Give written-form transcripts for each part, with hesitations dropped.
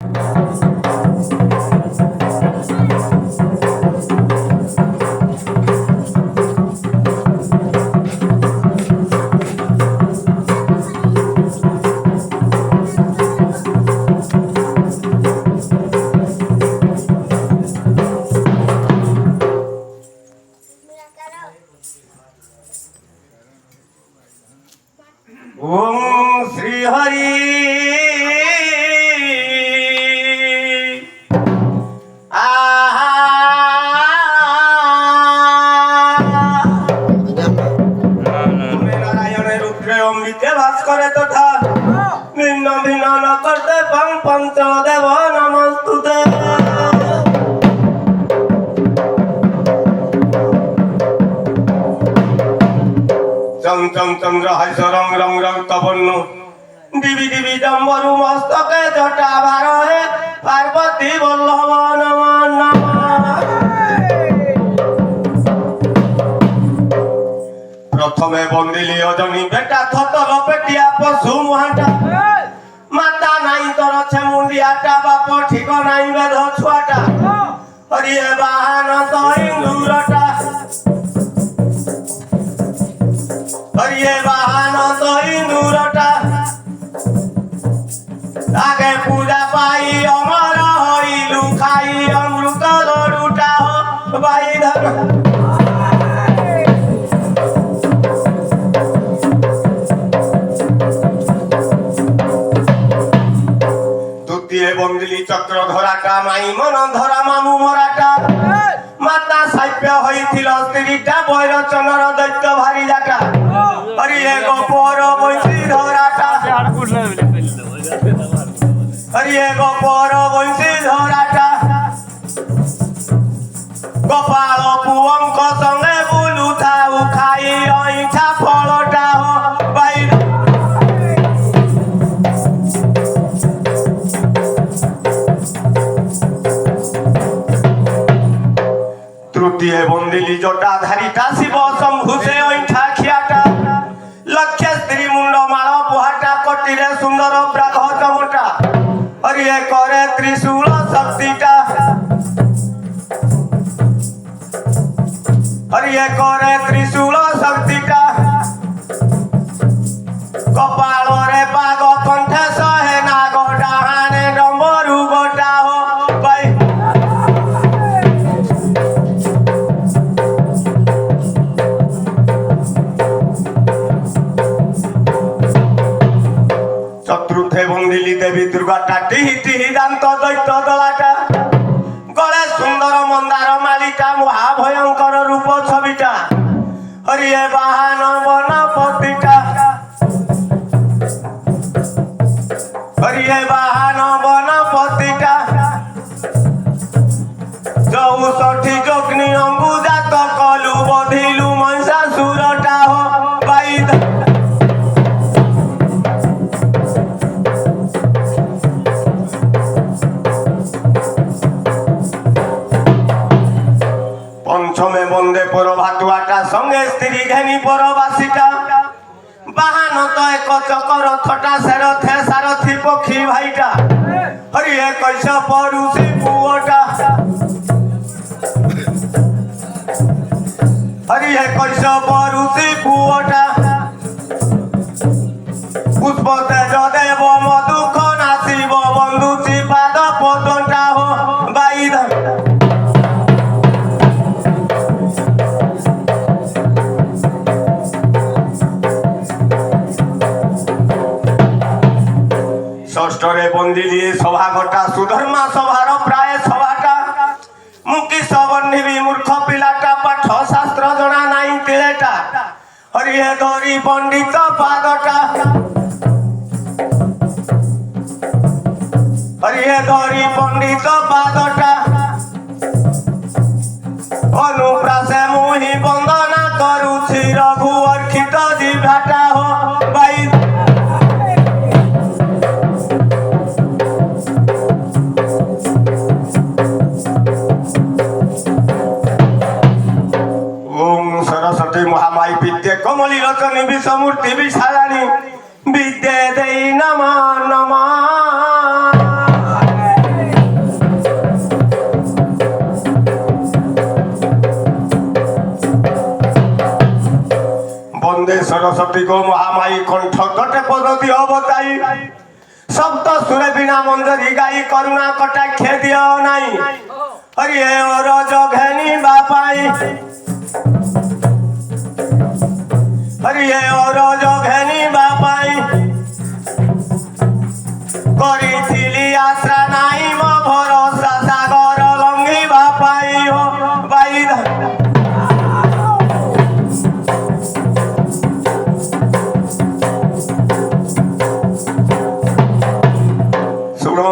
ओम श्री हरि नारायण रुद्रे अमृते भास करे तथा भिन्न भिन्न न करते पंचदेव नमस्तुते चम चम चंद्र हर्ष रंग रंग रंग तपन्नु दिवी दिवी डम्बरु मस्तके जटा भारे पार्वती वल्लभ नमः नमः प्रथमे बंदिली अजनी बेटा थतल पेटिया पशु मुहाटा माता नाई तर छेमुंडियाटा बाप ठीक नाई बेध छुआटा हरिये बाहन तो इंदुरटा हरिये बाहन तो इंदुरटा आगे पूजा पाई अमर हईलु खाई अमृत लडुटा हो बाई धर द्वितीय बंदिली चक्र धराटा माई मन धरा मामू मराटा माता साप्य होइथिल स्त्रीटा बैरचनर दैत्य भारी जाटा हरिये गोपर बंशी धराटा हरिये गोपर बंशी धराटा गोपाल पुअंक संगे बुलुथाउ खाई अइठा फलटा हो बाई तृतीय बंदिली जटा धारीटा शिव शंभु से अइठा खियाटा लक्ष्य स्त्री मुंड माल बुहाटा कटिरे सुंदर ब्राघ चमटा हरिये करे त्रिशूल शक्तिटा हरिये करे त्रिशूल शक्तिटा कपाल रे बाघ कंठे सहे नाग डाहाने डम्बरु गोटा हो बाई चतुर्थे बंदिली देवी दुर्गाटा टिहि टिहि दांत दैत्य दलाटा गले सुंदर मंदार मालिका महाभयंकर रूप छविटा हरिये बाहन वनपतिटा हरिये बाहन वनपतिटा 64 जोग्नि अंबुजात कलु बधिलु महिषासुरटा हो बाई पंचमे बंदे पर भातुआटा संगे स्त्री घेनी परवासीटा बाहन तो एक चकर थटा सेर थे सारथी पक्षी भाईटा हरिये कैस परुषी पुओटा हरिये कैस परुषी पुओटा पुष्प तेज देव मधुख नाशिव बंधु चिपाद पदटा हो बाई षष्ठरे बंदिली सभागटा सुधर्मा सभार प्राय सभाटा मुकी सबन्निवि मूर्ख पिलाटा पाठ शास्त्र जना नाई तिलेटा हरिये धरी पंडित पादटा हरिये धरी पंडित पादटा अनुप्रासे मुहि वंदना करुछि रघु अर्खित जिभाटा हो बाई सरस्वती महामाई विद्ये कमली रचनी विषमूर्ति विशालानी विद्ये देई नमः नमः सरस्वती गो महामाई कंठ तटे पद दियो बताई सप्त सुरे बिना मंजरी गाई करुणा कटाक्ष दियो नाई हरि और जघेनी बापाई हरि और जघेनी बापाई करी आश्रा नाई मो भरोसा सागर लंघी बापाई हो बाई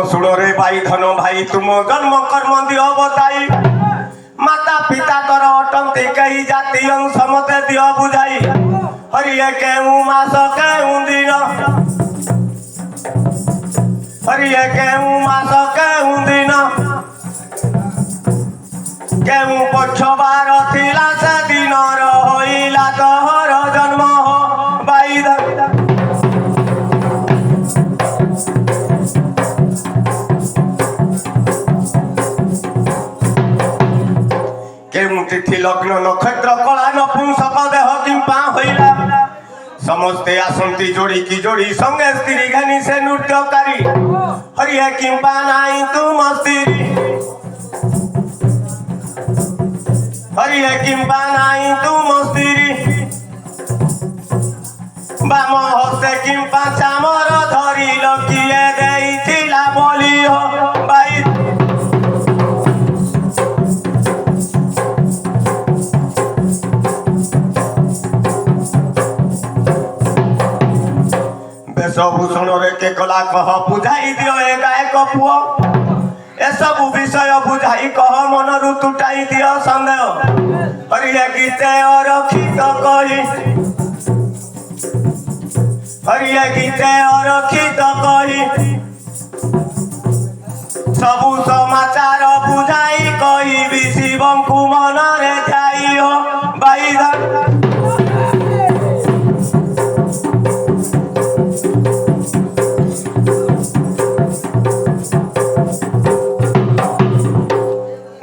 सुनो रे भाई धन भाई तुम जन्म कर्म दियो बताई माता पिता कर अटंती कही जाति समते दियो बुझाई हरिये केहू मास केहू दिन हरिये केहू मास केहू दिन केहू पक्ष बार थिला से दिन रहिला तोहर जन्म हो बाई तिथि लग्न नक्षत्र कला नपुंसक देह किंपा होइला समस्ते आसंती जोड़ी की जोड़ी संगे स्त्री घनी से नृत्यकारी हरिये किंपा नाई तुम स्त्री हरिये किंपा नाई तुम स्त्री बाम हस्ते किंपा चामर धरी लकिए देइथिला बोली हो बाई भूषण रे के कला कह बुझाई दियो ए गायक पुओ ए सब विषय बुझाई कह मन रु टुटाई दियो संदेह हरिये गीते और खीत कही हरिये गीते और खीत कही सबु समाचार बुझाई कही भी शिवं को मन रे जाई हो बाई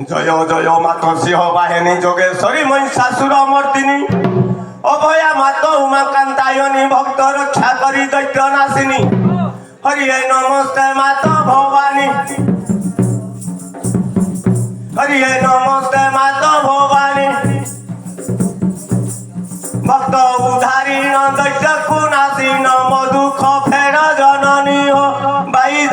जय जय मात सिंह बाहिनी जोगेश्वरी महिषासुर मर्दिनी अभया मात उमा कांतायनी भक्त रक्षा करी दैत्य नाशिनी हरिये नमस्ते मात भवानी हरिये नमस्ते मात भवानी भक्त उधारी न दैत्य को नाशी न मधुख फेर जननी हो बाई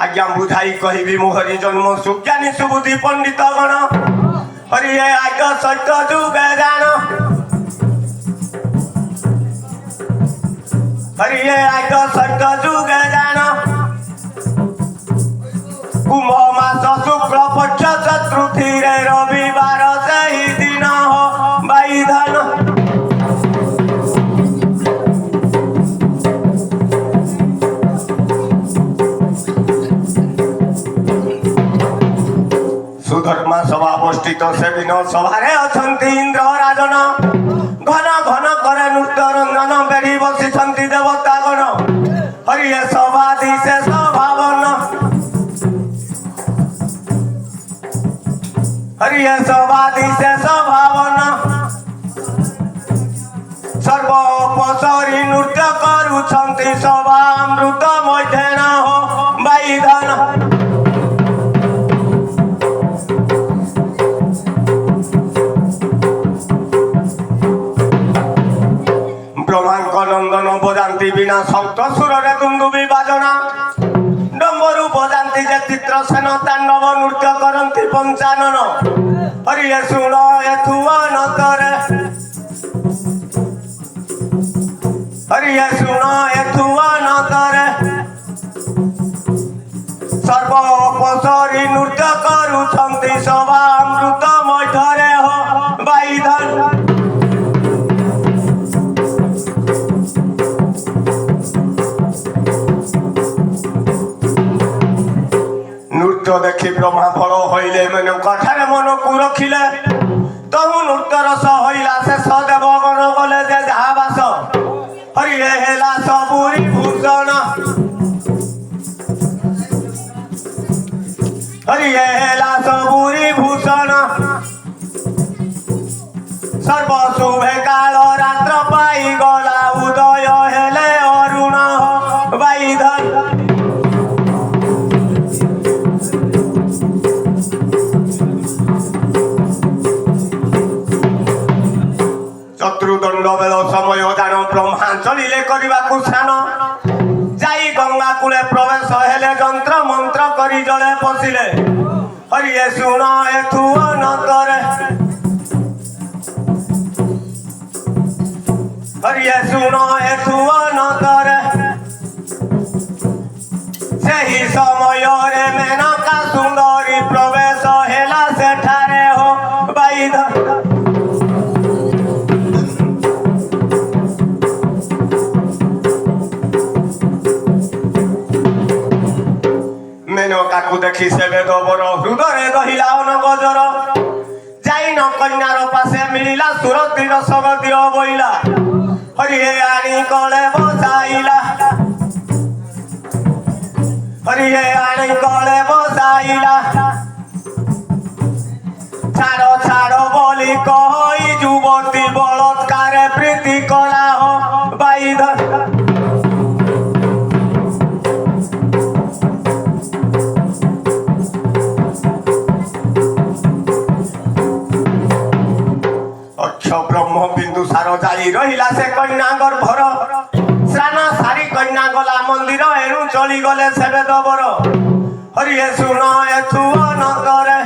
आज्ञा बुझाई कहि मोहरी जन्म सुज्ञानी सुबुद्धि पंडित गण हरिये आग सत्य जुगे जान हरिये आग सत्य जुगे जान कुंभ मास शुक्ल पक्ष चतुर्थी रे रविवार सही दिन हो बाई धन सुधर्मा सभा अवस्थित से दिन सभारे अछंती इंद्र राजन घन घन करे नृत्य रंजन बेढ़ी बसी देवता गण हरिये सभाधीशे सभावन हरिये सभाधीशे सभावन सर्वोपसरी नृत्य करुछंती सभा अमृत मध्याह्न हो बाई धन नंदन बजाती बिना सप्त सुर रे दुंदुबी बाजना डम्बरू बजाती जे चित्र सेन तांडव नृत्य करती पंचानन हरिये शुण एथुआ नतरे हरिये शुण एथुआ नतरे सर्वोपसरी नृत्य करुछंती सभा अमृत मध्ୟରେ हो बाई धन नृत्य देखी ब्रह्मा फल हईले मैंने कठारे मन को रखिले तहु नृत्य रस हईला से सदेव गण गले जे जहा बास हरिये हेला सबुरी भूषण हरिये हेला सबुरी भूषण सर्व शुभे काल रात्र पाई गला उदय हेले अरुण बाईधन चतुर्दंड बेल समय जान ब्रह्मा चलिले करबाकू स्नान जाई गंगा कूले प्रवेश हेले जंत्र मंत्र करी जले पशिले हरिये शुण एथु अनंतरे हरिये शुण एथु अनंतरे सेही समय रे मेनका सुंदरी प्रवेश हेला सेठारे हो बाईधन मेनका देखी से बेदबर हृदय दहिला अनगजर जाई न कन्यार पासे मिलिला सुरतिर सगतिर बइला हरिये आनी कले बसाइला हरिये आनी कले बसाइला छाड़ छाड़ बोली कही युवती बलात्कार प्रीति कला हो बाईधन ब्रह्म बिंदु सार जाई रहिला से कन्या गर्भर स्नान सारी कन्या गला मंदिर एणु चली गले से बेदबर हरिये शुण एथु अनंतरे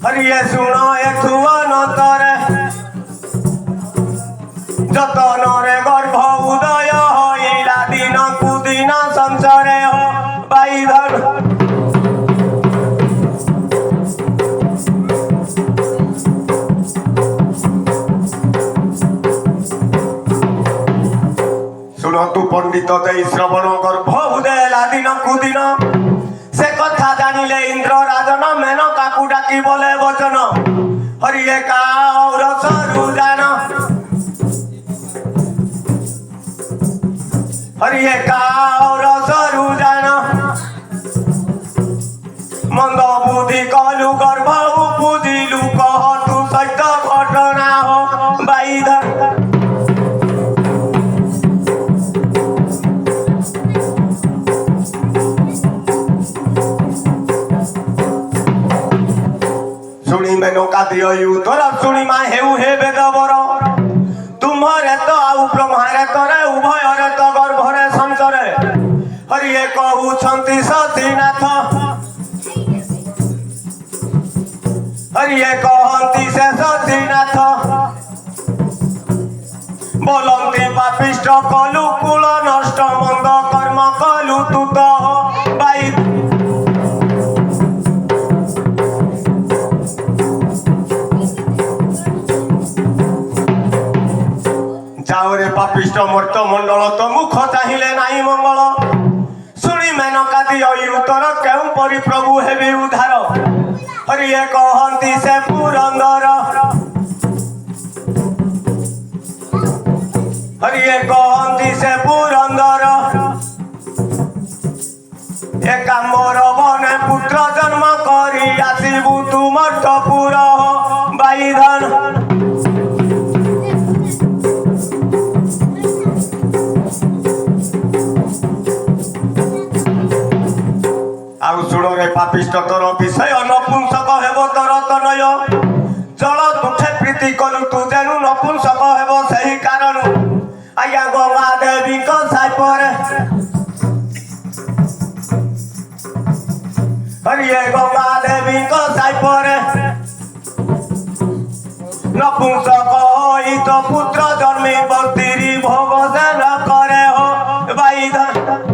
हरिये शुण एथु अनंतरे जतन रे गर्भ उदय होइला दिन कुदिन संसारे हो बाईधन तु पंडित दे श्रवण गर्भ उदेला दिन कुदिन से कथा जानिले इंद्र राजन मेनका को डाकी बोले वचन हरिये का और सरू जान हरिये का और सरू जान मंद बुद्धि कलु गर्भ पूजिलु कह तू सत्य घटना हो बाईधन मेनका दियो उत्तर शुणी मा हेउ हे बेदबर तुम्हरे तो आउ ब्रह्मारे तरे उभयरे तो गर्भरे संचरे हरिये कहउछंती सतीनाथ हरिये कहंती से सतीनाथ बोलंती पापिष्ट कलु कुल नष्ट मंद कर्म कलु तू तो बाई जाओरे पापिष्ट मर्त मंडल तो मुख चाहिए नाई मंगल शुणी मेनका दियो उत्तर केउ परि प्रभु हेबी उद्धार हरिये कहंती से पुरंदर हरिये कहंती से पुरंदर एका मोर बने पुत्र जन्म करी आसिबु तुमर पुर बाईधन आउ शुणे पापिष्ट तोर विषय नपुंसक हेब तोर तनय जल दुखे प्रीति कलु तू जेनु नपुंसक हेब सही कारण आज्ञा गंगा देवी को साइपरे हरिये गंगा देवी को साइपरे नपुंसक होई तो पुत्र जन्मी बस्तिरी भोग से न करे हो बाईधन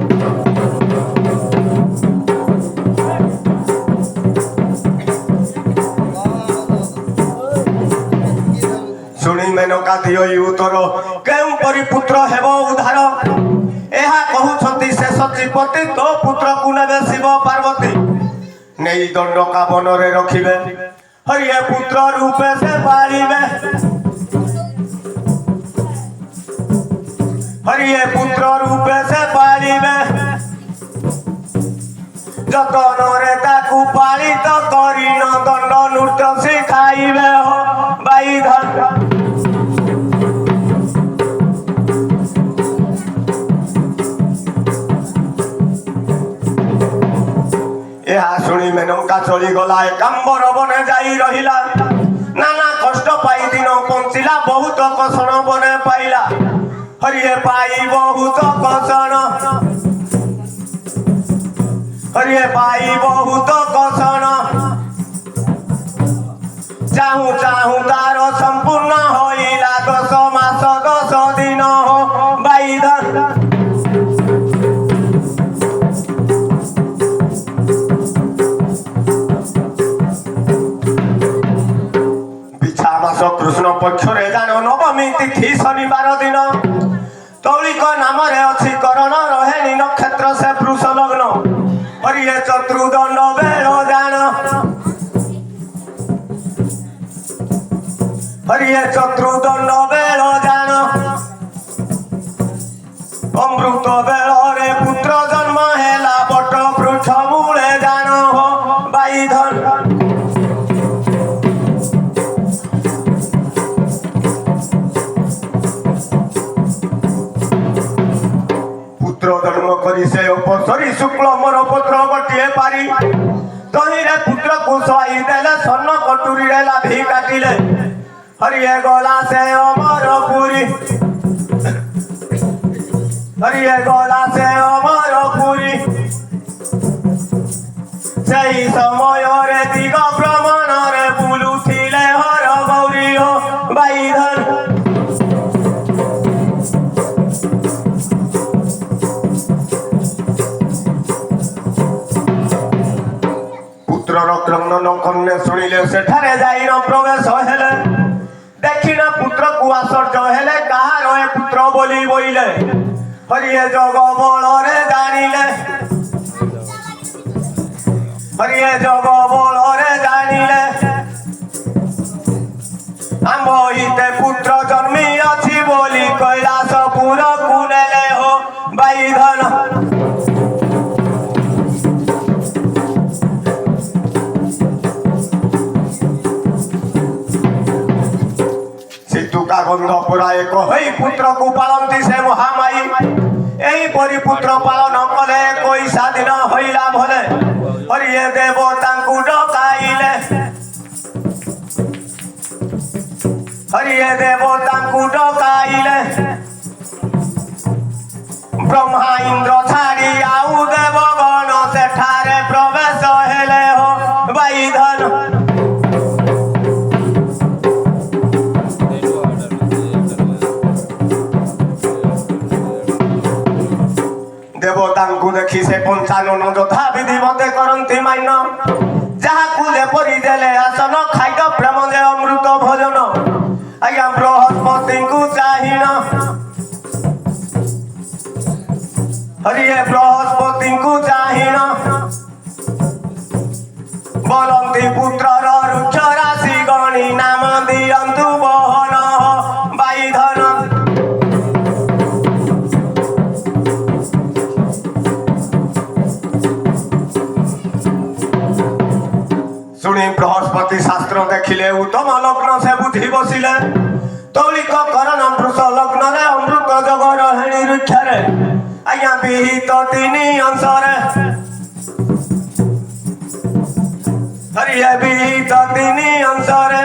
शुणी मेनका दियो उत्तर केउ परि पुत्र हेब उद्धार एहा कहउछंती से सचीपति तो पुत्र को नेबे शिव पार्वती नहीं दंडका वन रे रखिबे हरिये पुत्र रूपे से पालिबे हरिये पुत्र रूपे से पालिबे ଯତନରେ ତାକୁ ପାଳିତ କରି ଦଣ୍ଡ ନୃତ୍ୟ ଶିଖାଇବେ ହୋ ବାଇ ଧନ। ଏହା ଶୁଣି ମେନକା ଚଳିଗଲା ଏକାମ୍ବର ବନେ ଯାଇ ରହିଲା। ନାନା କଷ୍ଟ ପାଇ ଦିନ ପଞ୍ଚିଲା ବହୁତ କଷଣ ବନେ ପାଇଲା। ହରିଏ ପାଇ ବହୁତ କଷଣ ହରିଏ ପାଇ ବହୁତ କଷଣ ଚାହୁଁ ଚାହୁଁ ତାର ସମ୍ପୂର୍ଣ୍ଣ ହୋଇଲା 10 ମାସ 10 ଦିନ ହୋ ବାଇ ଧନ। କୃଷ୍ଣ ପକ୍ଷରେ ଜାଣ ନବମୀ ତିଥି ଶନିବାର ଦିନ ତୌଳିକ ନାମରେ ଅଛି କରଣ ରହେଣି ନକ୍ଷତ୍ର ସେ ବୃଷ ଲଗ୍ନ। ହରିଏ ଚତୁର୍ଦଣ୍ଡ ବେଳ ଜାଣ ହରିଏ ଚତୁର୍ଦଣ୍ଡ ବେଳ ଜାଣ ଅମୃତ ବେଳରେ ପୁତ୍ର ଜନ୍ମ ହେଲା ବଟ ବୃକ୍ଷ ମୂଳେ ଜାଣ ହୋ ବାଇ ଧନ। ଜନ୍ମ କରି ସେ ଉପସରି ଶୁକ୍ଳ ମୋର ପୁତ୍ର ଗୋଟିଏ ପାରି ତହିଁରେ ପୁତ୍ରକୁ ଶୁଆଇ ଦେଲେ ସ୍ୱର୍ଣ୍ଣ କଟୁରୀରେ ଲାଭି କାଟିଲେ। ହରିଏ ଗଲା ସେ ଅମର ପୁରୀ ହରିଏ ଗଲା ସେ ଅମର ପୁରୀ। ସେହି ସମୟରେ ଦିଗ ଭ୍ରମଣରେ ବୁଲୁଥିଲେ ହର ଗୌରୀ ହୋ ବାଇ ଧନ। କ୍ରନ୍ଦନ କନ୍ୟା ଶୁଣିଲେ ସେଠାରେ ଯାଇ ପ୍ରବେଶ ହେଲେ। ଦେଖିନା ପୁତ୍ରକୁ ଆଶ୍ଚର୍ଯ୍ୟ ହେଲେ କାହାର ଏ ପୁତ୍ର ବୋଲି ବୋଇଲେ। ହରିଏ ଜଗ ବଳରେ ଜାଣିଲେ ହରିଏ ଜଗ ବଳରେ ଜାଣିଲେ ଆମ୍ଭ ହିତେ ପୁତ୍ର ଜନ୍ମି ଅଛି ବୋଲି କୈଳାସପୁରକୁ ନେଲେ ହୋ ବାଇ ଧନ। ଗନ୍ଧ ପୁରା ଏକ ହୋଇ ପୁତ୍ରକୁ ପାଳନ୍ତି ସେ ମହାମାଇ। ଏହିପରି ପୁତ୍ର ପାଳନ କଲେ 21 ଦିନ ହୋଇଲା ଭଲେ। ହରିଏ ଦେବତାଙ୍କୁ ଡକାଇଲେ ହରିଏ ଦେବତାଙ୍କୁ ଡକାଇଲେ। ବ୍ରହ୍ମା ଇନ୍ଦ୍ର ଛାଡ଼ି ଆଉ ଦେବଗଣ ସେଠାରେ ପ୍ରବେଶ ହେଲେ ହୋ ବାଇ ଧନ। ଦେବତାଙ୍କୁ ଦେଖି ସେ ପଞ୍ଚାନନ ଯଥା ବିଧି ମତେ କରନ୍ତି ମାଇନ। ଯାହାକୁ ଯେପରି ଦେଲେ ଆସନ ଖାଇଦ ପ୍ରେମ ଯେ ଅମୃତ ଭୋଜନ। ଆଜ୍ଞା ବୃହସ୍ପତିଙ୍କୁ ଚାହିଁନ ହରିଏ ବୃହସ୍ପତିଙ୍କୁ ଚାହିଁନ ବଲନ୍ତି ପୁତ୍ରର ରୁକ୍ଷ ରାଶି ଗଣି ନାମ ଦିଅନ୍ତୁ ବହନ ବାଇ ଧନ। ଶୁଣି ବୃହସ୍ପତି ଶାସ୍ତ୍ର ଦେଖିଲେ ଉତ୍ତମ ଲଗ୍ନ ସେ ବୁଝି ବସିଲେ। ତୌଳିକ କରଣ ବୃଷ ଲଗ୍ନରେ ଅମୃତ ଯୋଗ ରହେଣି ରୁକ୍ଷରେ। ଆଜ୍ଞା ବିହିତ 3 ଅଂଶରେ ହରିଏ ବିହିତ 3 ଅଂଶରେ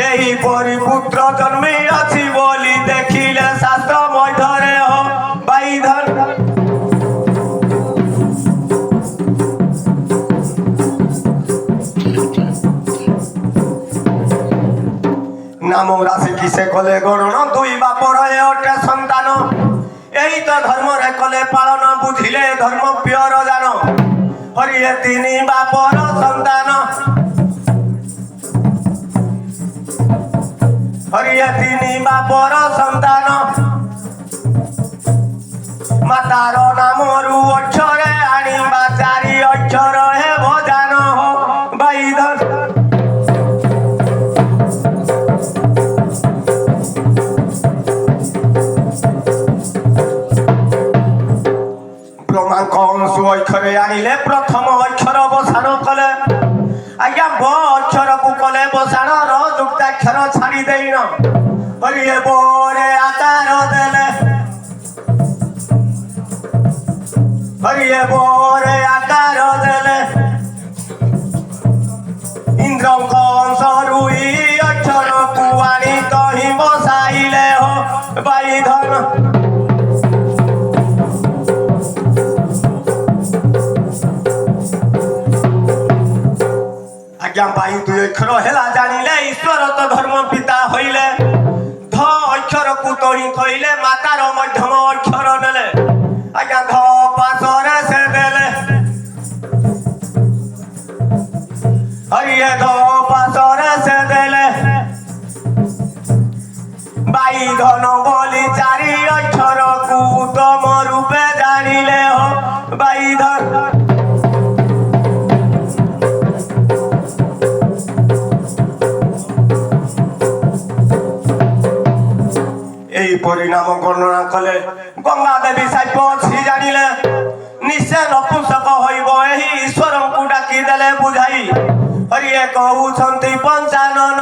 ଏହିପରି ପୁତ୍ର ଜନ୍ମି ଅଛି ବୋଲି ଦେଖିଲେ ଶାସ୍ତ୍ର ମଧ୍ୟରେ ହୋ ବାଇ ଧନ। नाम राशि किसे कले गणन 2 बापर अटे संतान। यही तो धर्म रे कले पालन बुझिले धर्म प्रियर जान। हरिए 3 बापर संतान हरिए 3 बापर संतान। मातार नाम रु अक्षरे आनिबा 4 अक्षर हे भजान हो बाई धन। ଅକ୍ଷର କୁ କଲେ ବସାଣର ଯୁକ୍ତାକ୍ଷର ଛାଡ଼ି ଦେଇନ ହରିଏ ବୋରେ ଆକାର ଦେଲେ ହରିଏ ବୋରେ ଆକାର ଦେଲେ ଇନ୍ଦ୍ରଙ୍କ ଅଂଶରୁ ଅକ୍ଷରକୁ ଆଣି ତହିଁ ବସାଇଲେ ହୋ ବାଇଧନ ଆଜ୍ଞା ବାଇ ଦୁଇ ଅକ୍ଷର ହେଲା ଜାଣିଲେ ଈଶ୍ୱର ତ ଧର୍ମ ପିତା ହଇଲେ ଧ ଅକ୍ଷରକୁ ତହିଁ ଥଇଲେ ମାତାର ମଧ୍ୟମ ଅକ୍ଷର ନେଲେ ଆଜ୍ଞା ଧ ପାଶରେ ସେ ଦେଲେ ହରିଏ ଧ ପାଶରେ ସେ ଦେଲେ ବାଇ ଧନ ବୋଲି ଚାରି ଅକ୍ଷରକୁ ତମ ରୂପେ ଜାଣିଲେ ହୋ ବାଇ ଧନ ପରିଣାମ ବର୍ଣ୍ଣନା କଲେ ଗଙ୍ଗା ଦେବୀ ସାପ ଅଛି ଜାଣିଲେ ନିଶ୍ଚୟ ନପୁଂସକ ହୋଇବ ଏହି ଈଶ୍ୱରଙ୍କୁ ଡାକି ଦେଲେ ବୁଝାଇ ହରିଏ କହୁଛନ୍ତି ପଞ୍ଚାନନ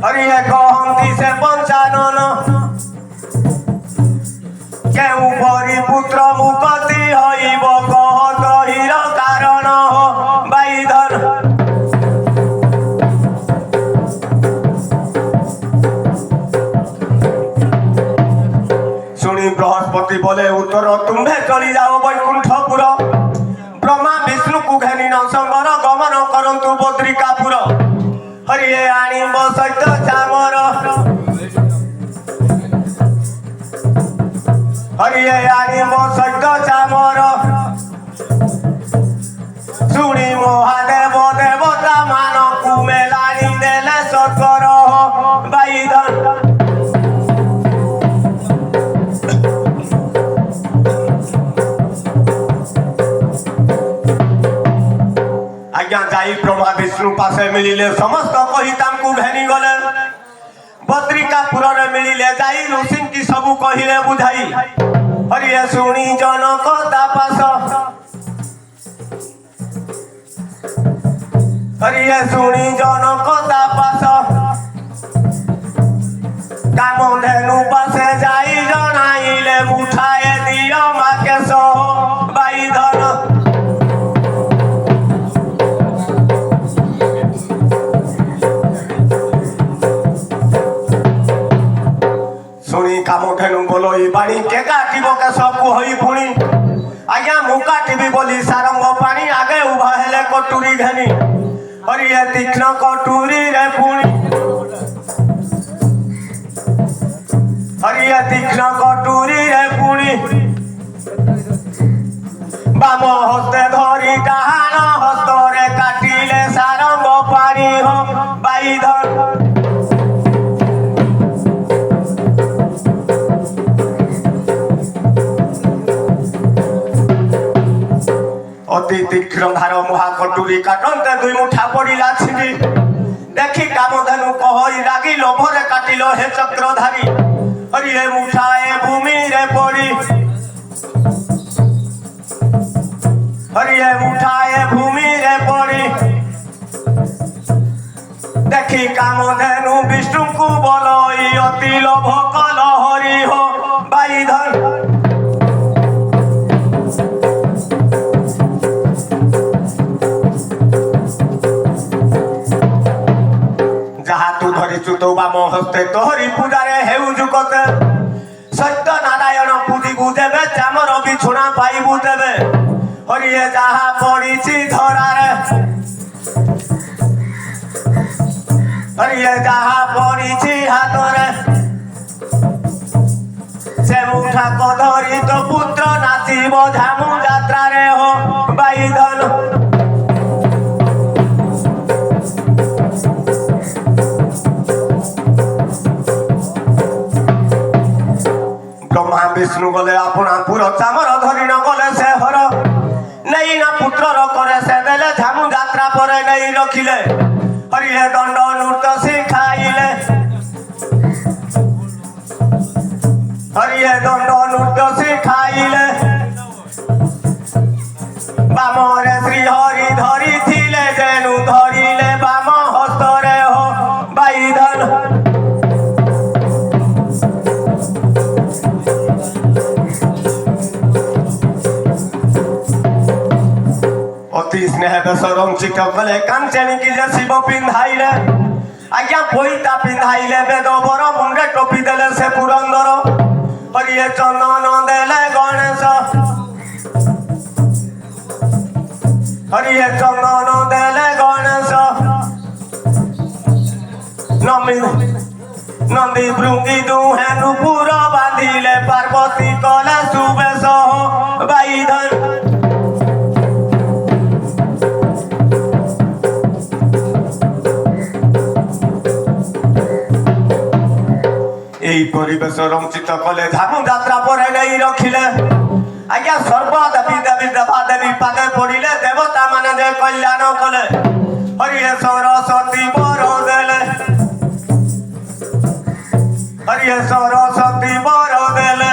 ହରିଏ କହନ୍ତି ସେ ପଞ୍ଚାନନ କେଉଁ ପରି ପୁତ୍ର ମୁକତି ହୋଇବ କହ ତହିର କାରଣ ବାଇଧନ बृहस्पति बोले उत्तर तुम्हें चली जाओ वैकुंठपुर ब्रह्मा विष्णु को घेनी नंसंगर गमन करंतु बद्रिकापुर हरिये आणिब सहित चामर हरिये आणिब सहित चामर शुणी महादेव देवता मानकु मेलानी देले सत्वर बाईधन जाई ब्रह्मा विष्णु पासे मिलिले समस्त कही तांकु घेनी गले बद्रिकापुर रे मिलिले जाई ऋषि की सबु कहिले बुझाई हरिये सुनी जनक तापस हरिये सुनी जनक तापस कामधेनु पासे जाई जनाइले मुठाए दियो माके सो बाईधन कामधेनु बोलो बाणी के काटिब के सबको होई पुणी आज्ञा मु काटिबी बोली सारंग पानी आगे उभा हेले कटुरी घेनी हरिये तीक्ष्ण कटुरी रे पुणी हरिये तीक्ष्ण कटुरी रे पुणी बाम हस्ते धरी डाहाण हस्तरे काटिले सारंग पानी हो बाईधन अति तीक्ष्ण धार महाकटुरी काटंते दुई मुठा पड़िला छिड़ी देखी कामधेनु कहई रागी लोभरे काटिलो हे चक्रधारी हरिये मुठाए भूमि रे पड़ी हरिये मुठाए भूमि रे पड़ी देखी कामधेनु विष्णु को बोलई अति लोभ कल हरि हो बाईधन तो बाम हस्ते तोहरी पूजारे हेउ जुकते सत्य नारायण पूजी देवे चामर बिछुणा पाइबु देवे हरिये जहा पड़ीची धरारे हरिये जहा पड़ीची हाथरे से मुठा कधरी तो पुत्र नाचिब झामु यात्रा रे हो बाईधन विष्णु गले अपना पुर चामर धरी न गले से हर नहीं ना पुत्र करे से देले झामु यात्रा पर नहीं रखिले हरिये दंड नृत्य शिखाइले हरिये दंड नृत्य शिखाइले बामरे श्री ବେଶ ରଞ୍ଚିତ କଲେ କାଞ୍ଚେଣିକି ଯେ ଶିବ ପିନ୍ଧାଇଲେ ଆଜ୍ଞା ପଇତା ପିନ୍ଧାଇଲେ ବେଦ ବର ମୁଣ୍ଡେ ଟୋପି ଦେଲେ ସେ ପୁରନ୍ଦର ହରିଏ ଚନ୍ଦନ ଦେଲେ ଗଣେଶ ହରିଏ ଚନ୍ଦନ ଦେଲେ ଗଣେଶ ନନ୍ଦୀ ଭୃଙ୍ଗି ଦୁହେଁ ନୁପୁର ବାନ୍ଧିଲେ ପାର୍ବତୀ କଲେ ସୁବେଶ ବାଇଧନ এই পরিবেশ রঞ্চিত কলে ধানু যাত্রা পরে নেই রখিলে আজ্ঞা সর্বদেবী দেবী দেবা দেবী পাদে পড়িলে দেবতা মানে যে কল্যাণ কলে হরিয়ে সরস্বতী বর দেলে হরিয়ে সরস্বতী বর দেলে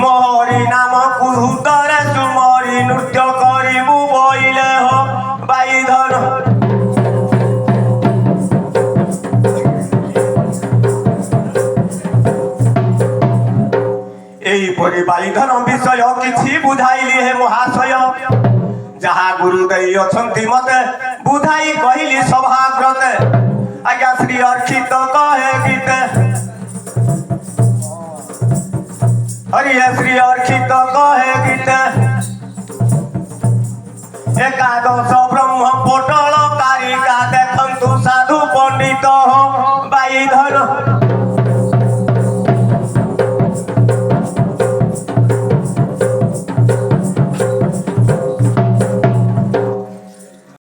মোহরি নাম কুহুতরে সুমরি নৃত্য করিবু বইলে হো বাইধন এইপরি বালিধন বিষয় কিছু বুঝাইলি হে মহাশয় যাহা গুরুদেই অছন্তি মতে বুঝাই কহিলি সভাগ্রতে আজ্ঞা শ্রী অর্চিত কহে গীতে হরিয়ে শ্রী অর্চিত কহে গীতে একাদশ